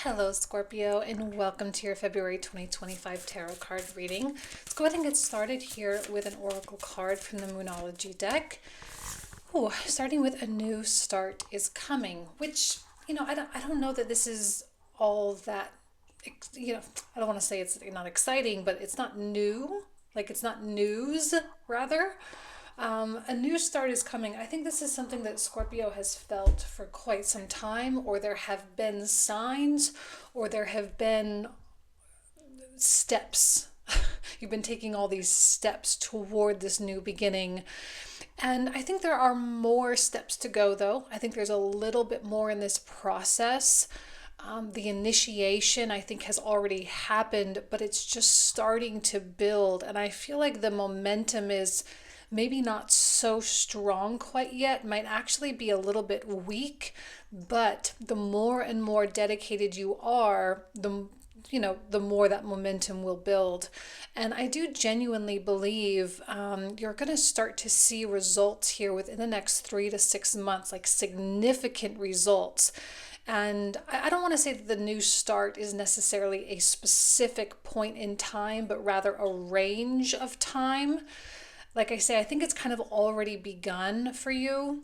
Hello, Scorpio, and welcome to your February 2025 tarot card reading. Let's go ahead and get started here with an oracle card from the Moonology deck. Ooh, starting with a new start is coming, which, I don't know that this is all that, I don't want to say it's not exciting, but it's not new. Like it's not news, rather. A new start is coming. I think this is something that Scorpio has felt for quite some time, or there have been signs, or there have been steps. You've been taking all these steps toward this new beginning. And I think there are more steps to go, though. I think there's a little bit more in this process. The initiation, I think, has already happened, but it's just starting to build. And I feel like the momentum is maybe not so strong quite yet, might actually be a little bit weak, but the more and more dedicated you are, the more that momentum will build. And I do genuinely believe you're going to start to see results here within the next 3 to 6 months, like significant results. And I don't want to say that the new start is necessarily a specific point in time, but rather a range of time. Like I say, I think it's kind of already begun for you,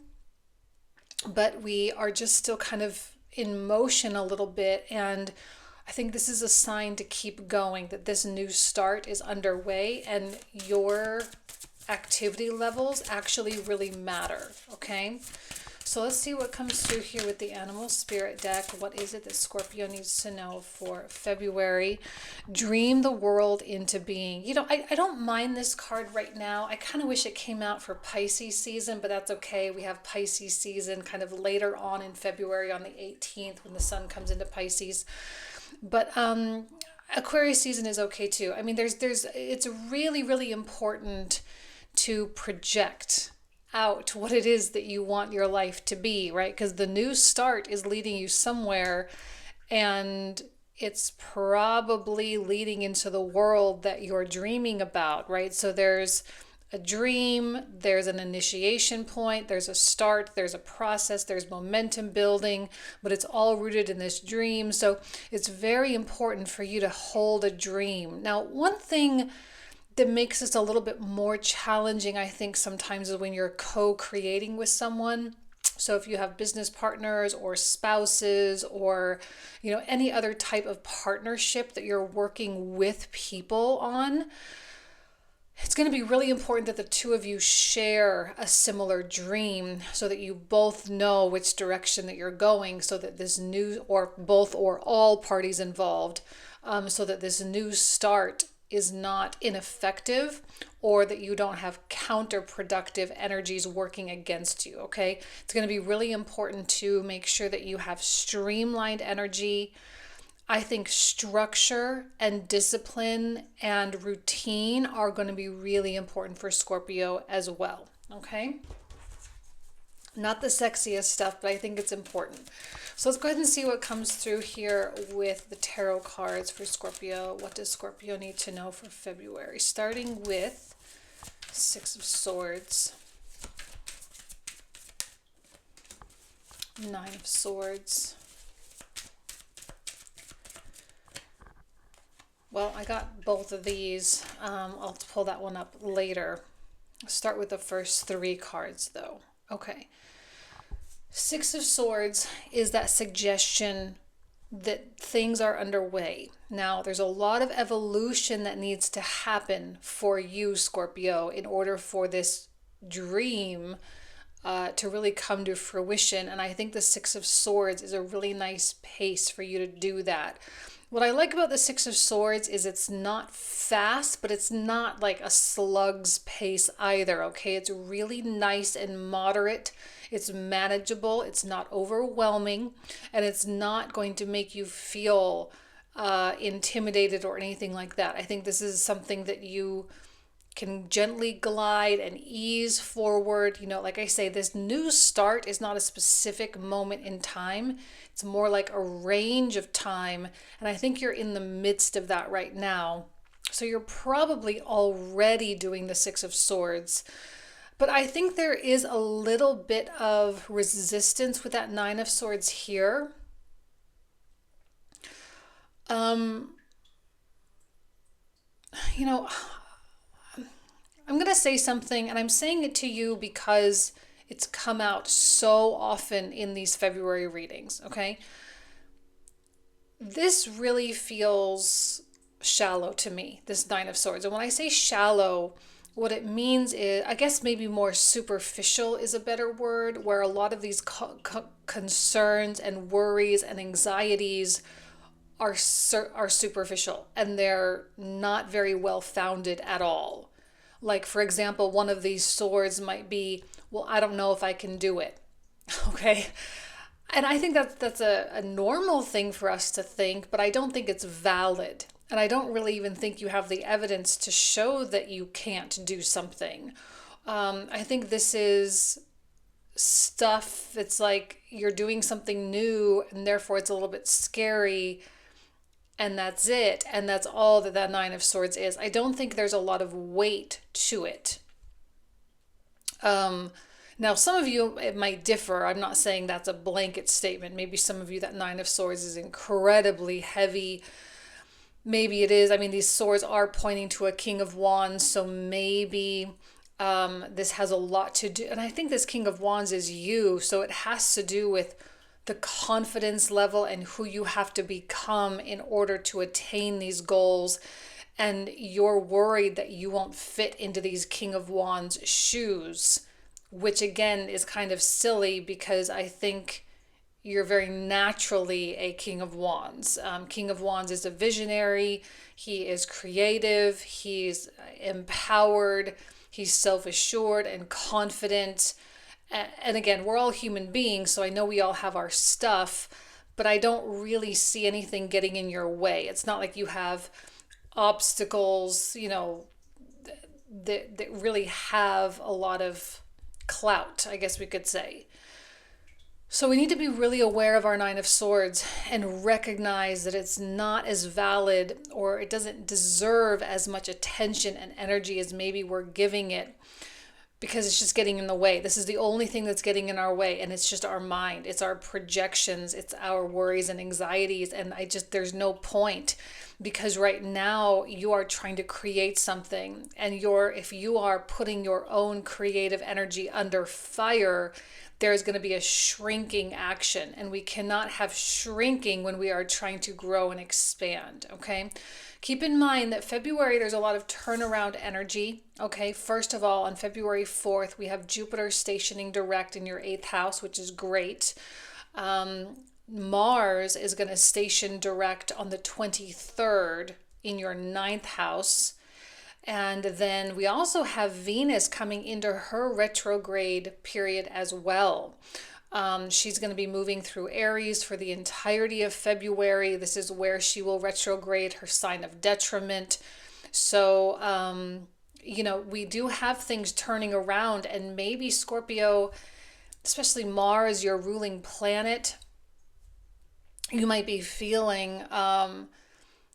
but we are just still kind of in motion a little bit. And I think this is a sign to keep going, that this new start is underway and your activity levels actually really matter, okay? So let's see what comes through here with the Animal Spirit deck. What is it that Scorpio needs to know for February? Dream the world into being. I don't mind this card right now. I kind of wish it came out for Pisces season, but that's okay. We have Pisces season kind of later on in February on the 18th when the sun comes into Pisces. But Aquarius season is okay too. I mean, it's really, really important to project out what it is that you want your life to be, right? Because the new start is leading you somewhere, and it's probably leading into the world that you're dreaming about, right? So there's a dream, there's an initiation point, there's a start, there's a process, there's momentum building, but it's all rooted in this dream. So it's very important for you to hold a dream. Now, one thing that makes this a little bit more challenging, I think, sometimes is when you're co-creating with someone. So if you have business partners or spouses or, any other type of partnership that you're working with people on, it's going to be really important that the two of you share a similar dream so that you both know which direction that you're going, so that this new, or both or all parties involved, so that this new start is not ineffective, or that you don't have counterproductive energies working against you, okay? It's going to be really important to make sure that you have streamlined energy. I think structure and discipline and routine are going to be really important for Scorpio as well, okay? Not the sexiest stuff, but I think it's important. So let's go ahead and see what comes through here with the tarot cards for Scorpio. What does Scorpio need to know for February? Starting with Six of Swords, Nine of Swords. Well, I got both of these. I'll pull that one up later. I'll start with the first 3 cards, though. Okay. Six of Swords is that suggestion that things are underway. Now, there's a lot of evolution that needs to happen for you, Scorpio, in order for this dream to really come to fruition. And I think the Six of Swords is a really nice pace for you to do that. What I like about the Six of Swords is it's not fast, but it's not like a slug's pace either, okay? It's really nice and moderate. It's manageable. It's not overwhelming, and it's not going to make you feel intimidated or anything like that. I think this is something that you can gently glide and ease forward. Like I say, this new start is not a specific moment in time. It's more like a range of time. And I think you're in the midst of that right now. So you're probably already doing the Six of Swords. But I think there is a little bit of resistance with that Nine of Swords here. Um, you know, I'm going to say something, and I'm saying it to you because it's come out so often in these February readings, okay? This really feels shallow to me, this Nine of Swords. And when I say shallow, what it means is, I guess maybe more superficial is a better word, where a lot of these concerns and worries and anxieties are superficial and they're not very well founded at all. Like, for example, one of these swords might be, well, I don't know if I can do it. Okay. And I think that's a normal thing for us to think, but I don't think it's valid. And I don't really even think you have the evidence to show that you can't do something. I think this is stuff that's like you're doing something new and therefore it's a little bit scary, and that's it. And that's all that that Nine of Swords is. I don't think there's a lot of weight to it. Um, Now, some of you, it might differ. I'm not saying that's a blanket statement. Maybe some of you, that Nine of Swords is incredibly heavy. Maybe it is. I mean, these swords are pointing to a King of Wands, so maybe this has a lot to do. And I think this King of Wands is you, so it has to do with the confidence level and who you have to become in order to attain these goals. And you're worried that you won't fit into these King of Wands shoes, which again is kind of silly because I think you're very naturally a King of Wands. King of Wands is a visionary, he is creative, he's empowered, he's self assured and confident. And again, we're all human beings, so I know we all have our stuff, but I don't really see anything getting in your way. It's not like you have obstacles, that really have a lot of clout, I guess we could say. So we need to be really aware of our Nine of Swords and recognize that it's not as valid, or it doesn't deserve as much attention and energy as maybe we're giving it, because it's just getting in the way. This is the only thing that's getting in our way, and it's just our mind. It's our projections, it's our worries and anxieties, and there's no point, because right now you are trying to create something, and if you are putting your own creative energy under fire, there's going to be a shrinking action, and we cannot have shrinking when we are trying to grow and expand, okay? Keep in mind that February, there's a lot of turnaround energy, okay? First of all, on February 4th, we have Jupiter stationing direct in your 8th house, which is great. Mars is going to station direct on the 23rd in your 9th house. And then we also have Venus coming into her retrograde period as well. She's going to be moving through Aries for the entirety of February. This is where she will retrograde, her sign of detriment. So, we do have things turning around, and maybe Scorpio, especially Mars, your ruling planet, you might be feeling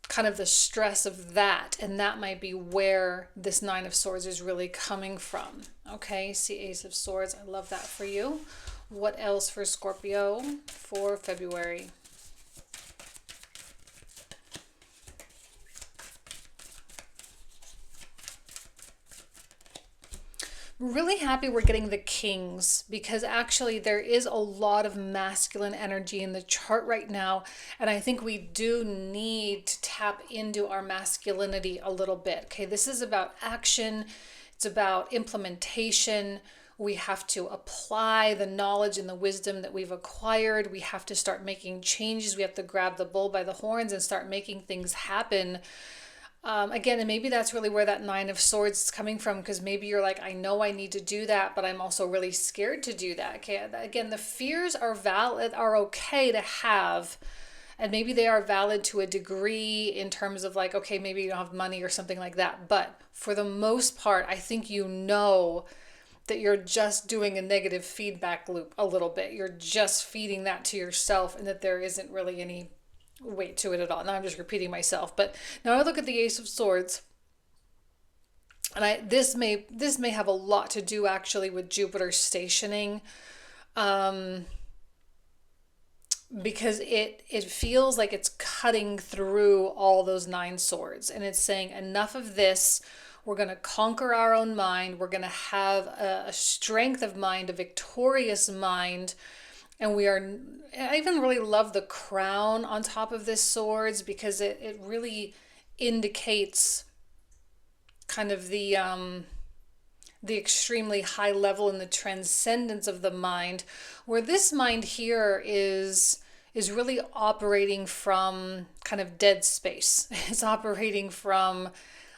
kind of the stress of that, and that might be where this Nine of Swords is really coming from. Okay, see Ace of Swords. I love that for you. What else for Scorpio for February? Really happy we're getting the Kings, because actually there is a lot of masculine energy in the chart right now, and I think we do need to tap into our masculinity a little bit. Okay, this is about action, it's about implementation. We have to apply the knowledge and the wisdom that we've acquired. We have to start making changes. We have to grab the bull by the horns and start making things happen. Again, and maybe that's really where that Nine of Swords is coming from, because maybe you're like, I know I need to do that, but I'm also really scared to do that. Okay, again, the fears are valid, are okay to have, and maybe they are valid to a degree in terms of like, okay, maybe you don't have money or something like that. But for the most part, I think that you're just doing a negative feedback loop a little bit. You're just feeding that to yourself, and that there isn't really any weight to it at all. Now I'm just repeating myself. But now I look at the Ace of Swords, and this may have a lot to do actually with Jupiter stationing. because it feels like it's cutting through all those nine swords, and it's saying enough of this. We're going to conquer our own mind. We're going to have a strength of mind, a victorious mind. And I even really love the crown on top of this swords, because it really indicates kind of the extremely high level and the transcendence of the mind, where this mind here is really operating from kind of dead space. It's operating from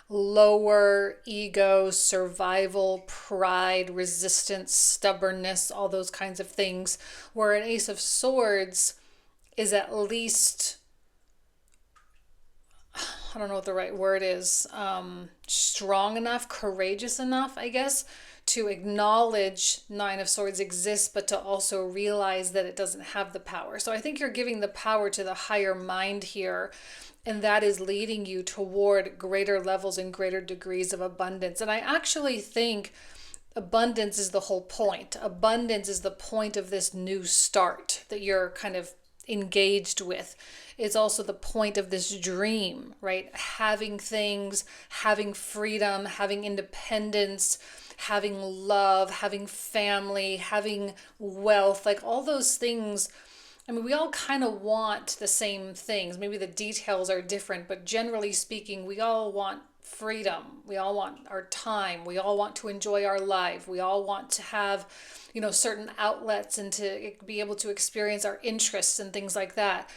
lower ego, survival, pride, resistance, stubbornness, all those kinds of things, where an Ace of Swords is at least, I don't know what the right word is, strong enough, courageous enough, I guess, to acknowledge Nine of Swords exists, but to also realize that it doesn't have the power. So I think you're giving the power to the higher mind here, and that is leading you toward greater levels and greater degrees of abundance. And I actually think abundance is the whole point. Abundance is the point of this new start that you're kind of engaged with. It's also the point of this dream, right? Having things, having freedom, having independence, having love, having family, having wealth, like all those things. I mean, we all kind of want the same things. Maybe the details are different, but generally speaking, we all want freedom. We all want our time. We all want to enjoy our life. We all want to have, certain outlets and to be able to experience our interests and things like that.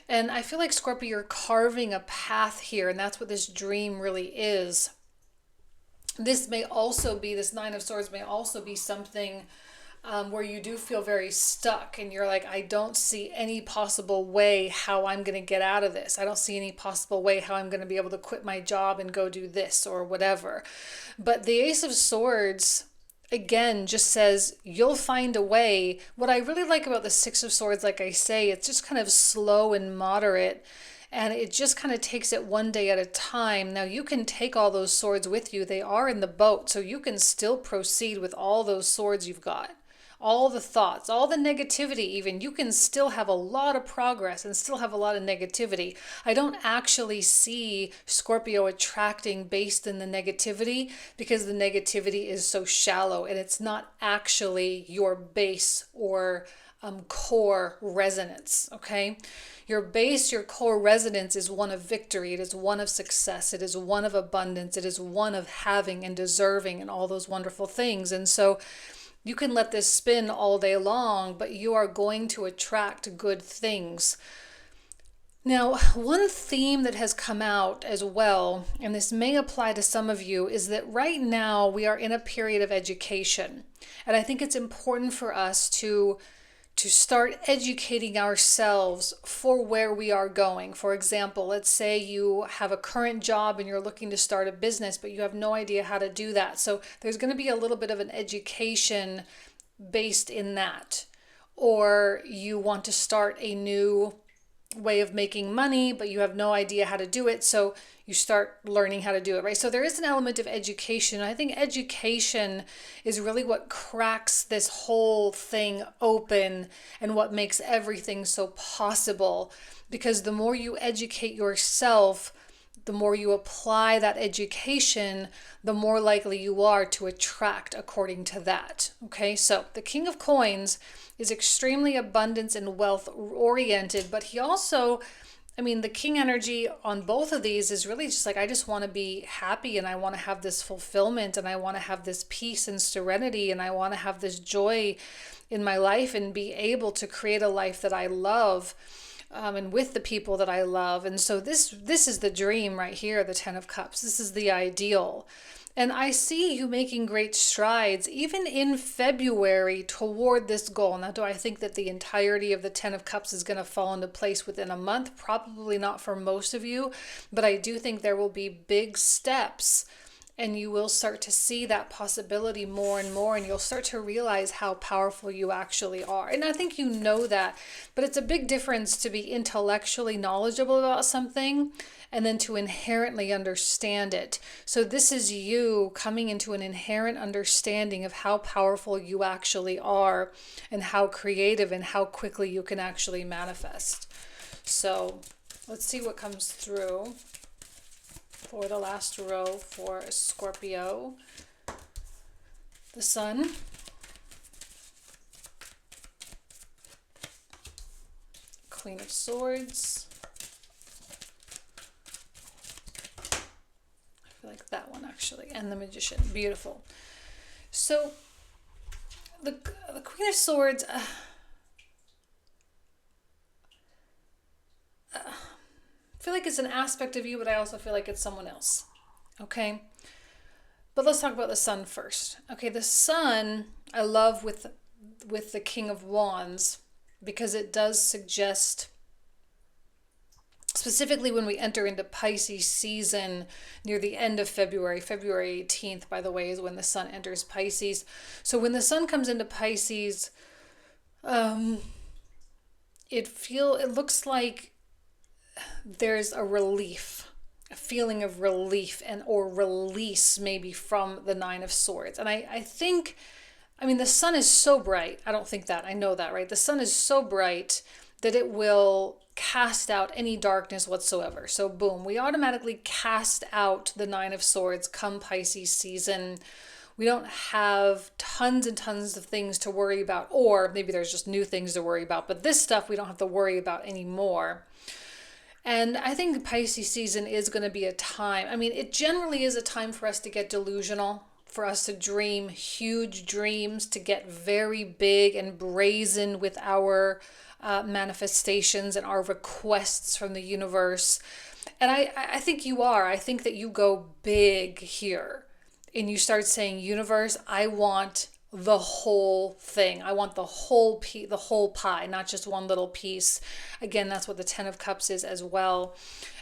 And I feel like, Scorpio, you're carving a path here, and that's what this dream really is. This Nine of Swords may also be something where you do feel very stuck, and you're like, I don't see any possible way how I'm going to get out of this. I don't see any possible way how I'm going to be able to quit my job and go do this or whatever. But the Ace of Swords, again, just says you'll find a way. What I really like about the Six of Swords, like I say, it's just kind of slow and moderate. And it just kind of takes it one day at a time. Now, you can take all those swords with you. They are in the boat, so you can still proceed with all those swords you've got. All the thoughts, all the negativity even, you can still have a lot of progress and still have a lot of negativity. I don't actually see Scorpio attracting based in the negativity, because the negativity is so shallow and it's not actually your base or core resonance, okay? Your base, your core resonance is one of victory. It is one of success. It is one of abundance. It is one of having and deserving and all those wonderful things. And so you can let this spin all day long, but you are going to attract good things. Now, one theme that has come out as well, and this may apply to some of you, is that right now we are in a period of education. And I think it's important for us to start educating ourselves for where we are going. For example, let's say you have a current job and you're looking to start a business, but you have no idea how to do that. So there's going to be a little bit of an education based in that. Or you want to start a new way of making money, but you have no idea how to do it. So you start learning how to do it, right? So there is an element of education. I think education is really what cracks this whole thing open and what makes everything so possible. Because the more you educate yourself, the more you apply that education, the more likely you are to attract according to that. Okay, so the King of Coins is extremely abundance and wealth oriented, but he also, the king energy on both of these is really just like, I just want to be happy and I want to have this fulfillment and I want to have this peace and serenity and I want to have this joy in my life and be able to create a life that I love. And with the people that I love. And so this is the dream right here, the Ten of Cups. This is the ideal. And I see you making great strides, even in February, toward this goal. Now, do I think that the entirety of the Ten of Cups is going to fall into place within a month? Probably not for most of you, but I do think there will be big steps And you will start to see that possibility more and more, and you'll start to realize how powerful you actually are. And I think you know that, but it's a big difference to be intellectually knowledgeable about something and then to inherently understand it. So this is you coming into an inherent understanding of how powerful you actually are and how creative and how quickly you can actually manifest. So let's see what comes through for the last row for Scorpio. The Sun, Queen of Swords. I feel like that one actually, and the Magician. Beautiful. So the Queen of Swords, I feel like it's an aspect of you, but I also feel like it's someone else. Okay? But let's talk about the Sun first. Okay, the Sun I love with the King of Wands because it does suggest, specifically when we enter into Pisces season near the end of February. February 18th, by the way, is when the Sun enters Pisces. So when the Sun comes into Pisces, it looks like there's a relief, a feeling of relief and or release maybe from the Nine of Swords. And I think, I mean, the sun is so bright. I don't think that, I know that, right? The sun is so bright that it will cast out any darkness whatsoever. So boom, we automatically cast out the Nine of Swords come Pisces season. We don't have tons and tons of things to worry about, or maybe there's just new things to worry about, but this stuff we don't have to worry about anymore. And I think Pisces season is going to be a time, I mean, it generally is a time for us to get delusional, for us to dream huge dreams, to get very big and brazen with our manifestations and our requests from the universe. And I think you are. I think that you go big here and you start saying, universe, I want the whole thing. I want the whole the whole pie, not just one little piece. Again, that's what the Ten of Cups is as well.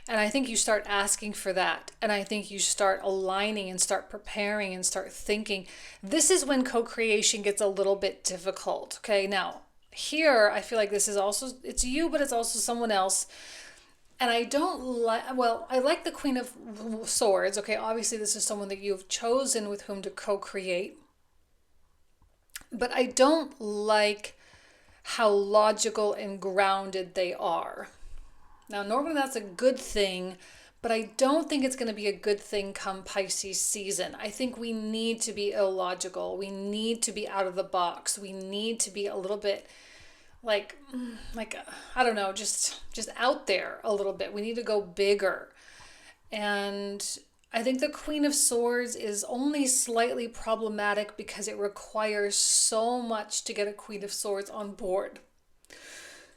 And I think you start asking for that. And I think you start aligning and start preparing and start thinking. This is when co-creation gets a little bit difficult. Okay, now here I feel like this is also, it's you, but it's also someone else. And I don't like, well, I like the Queen of Swords. Okay, obviously this is someone that you've chosen with whom to co-create. But I don't like how logical and grounded they are. Now, normally that's a good thing, but I don't think it's going to be a good thing come Pisces season. I think we need to be illogical. We need to be out of the box. We need to be a little bit like I don't know, just out there a little bit. We need to go bigger. And I think the Queen of Swords is only slightly problematic because it requires so much to get a Queen of Swords on board.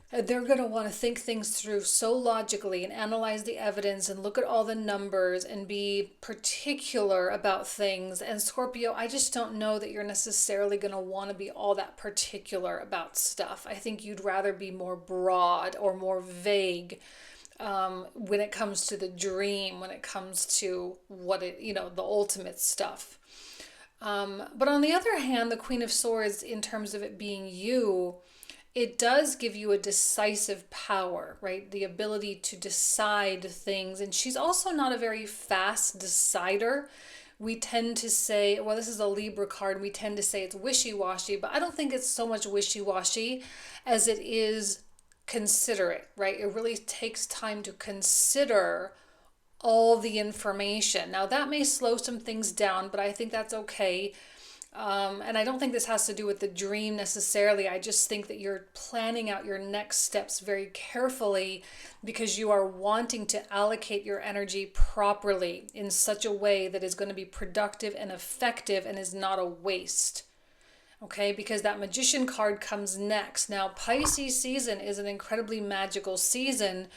And they're going to want to think things through so logically and analyze the evidence and look at all the numbers and be particular about things. And Scorpio, I just don't know that you're necessarily going to want to be all that particular about stuff. I think you'd rather be more broad or more vague when it comes to the dream, when it comes to what it, the ultimate stuff. But on the other hand, the Queen of Swords, in terms of it being you, it does give you a decisive power, right? The ability to decide things. And she's also not a very fast decider. We tend to say, well, this is a Libra card. We tend to say it's wishy-washy, but I don't think it's so much wishy-washy as it is considerate, right? It really takes time to consider all the information. Now, that may slow some things down, but I think that's okay. And I don't think this has to do with the dream necessarily. I just think that you're planning out your next steps very carefully because you are wanting to allocate your energy properly in such a way that is going to be productive and effective and is not a waste. Okay, because that Magician card comes next. Now, Pisces season is an incredibly magical season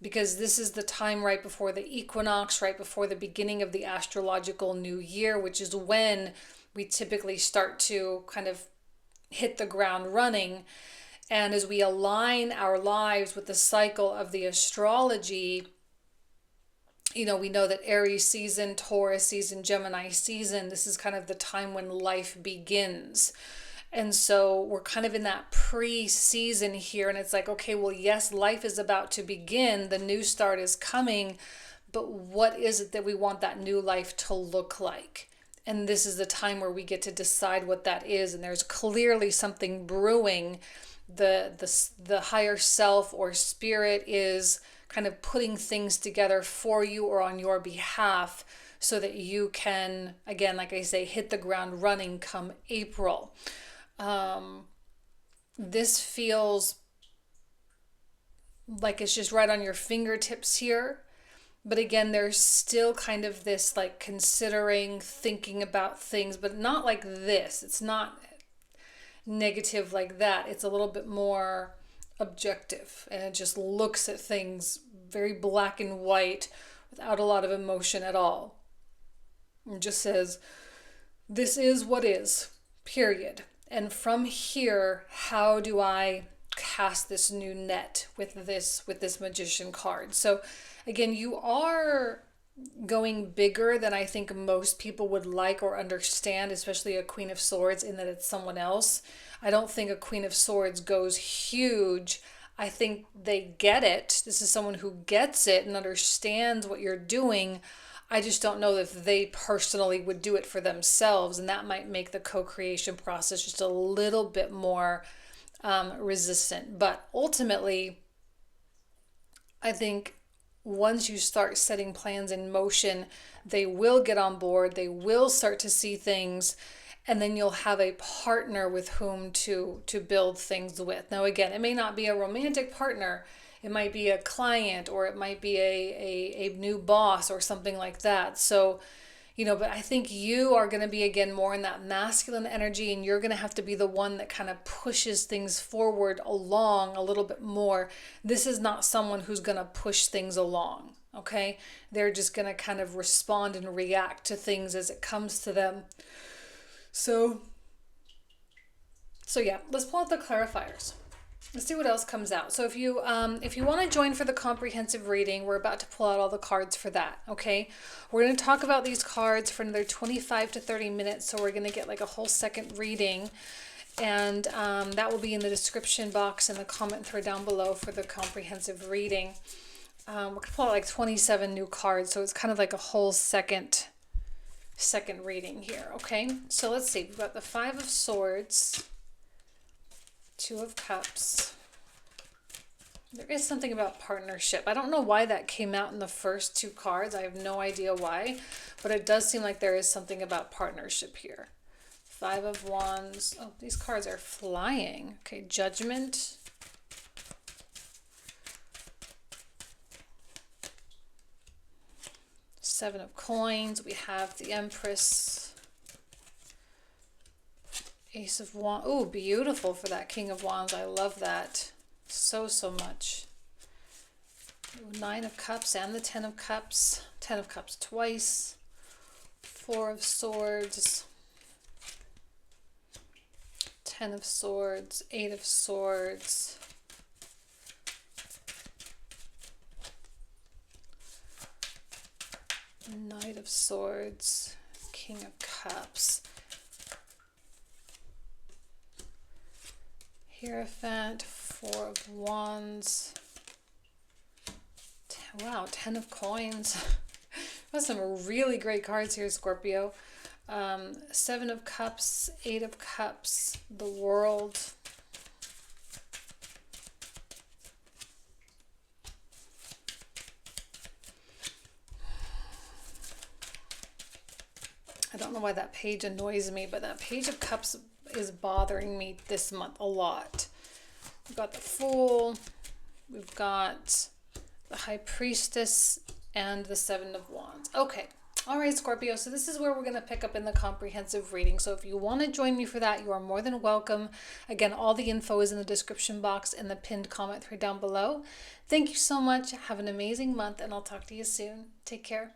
because this is the time right before the equinox, right before the beginning of the astrological new year, which is when we typically start to kind of hit the ground running. And as we align our lives with the cycle of the astrology, We know that Aries season, Taurus season, Gemini season, this is kind of the time when life begins. And so we're kind of in that pre-season here, and it's like, okay, well, yes, life is about to begin, the new start is coming, but what is it that we want that new life to look like? And this is the time where we get to decide what that is, and there's clearly something brewing. The higher self or spirit is kind of putting things together for you or on your behalf so that you can, again, like I say, hit the ground running come April. This feels like it's just right on your fingertips here. But again, there's still kind of this like considering, thinking about things, but not like this. It's not negative like that. It's a little bit more objective, and it just looks at things very black and white without a lot of emotion at all. It just says, this is what is, period. And from here, how do I cast this new net with this magician card? So again, you are going bigger than I think most people would like or understand, especially a Queen of Swords, in that it's someone else. I don't think a Queen of Swords goes huge. I think they get it. This is someone who gets it and understands what you're doing. I just don't know if they personally would do it for themselves, and that might make the co-creation process just a little bit more resistant. But ultimately, I think once you start setting plans in motion, they will get on board, they will start to see things, and then you'll have a partner with whom to build things with. Now, again, it may not be a romantic partner. It might be a client, or it might be a new boss or something like that. So, but I think you are going to be, again, more in that masculine energy, and you're going to have to be the one that kind of pushes things forward along a little bit more. This is not someone who's going to push things along, okay? They're just going to kind of respond and react to things as it comes to them. So yeah, let's pull out the clarifiers. Let's see what else comes out. So if you want to join for the comprehensive reading, we're about to pull out all the cards for that, okay? We're going to talk about these cards for another 25 to 30 minutes, so we're going to get like a whole second reading, and that will be in the description box and the comment thread down below for the comprehensive reading. We're going to pull out like 27 new cards, so it's kind of like a whole second reading here, okay? So let's see. We've got the Five of Swords, Two of Cups. There is something about partnership. I don't know why that came out in the first two cards. I have no idea why, but it does seem like there is something about partnership here. Five of Wands. Oh, these cards are flying. Okay, Judgment. Seven of Coins. We have the Empress. Ace of Wands. Oh, beautiful for that King of Wands. I love that so much. Ooh, Nine of Cups and the Ten of Cups. Ten of Cups twice. Four of Swords. Ten of Swords. Eight of Swords. Knight of Swords. King of Cups. Hierophant, Four of Wands. Wow, Ten of Coins. That's some really great cards here, Scorpio. Seven of Cups, Eight of Cups, the World. I don't know why that page annoys me, but that Page of Cups is bothering me this month a lot. We've got the Fool, we've got the High Priestess, and the Seven of Wands. Okay, all right, Scorpio, so this is where we're going to pick up in the comprehensive reading. So if you want to join me for that, you are more than welcome. Again, all the info is in the description box and the pinned comment thread down below. Thank you so much. Have an amazing month, and I'll talk to you soon. Take care.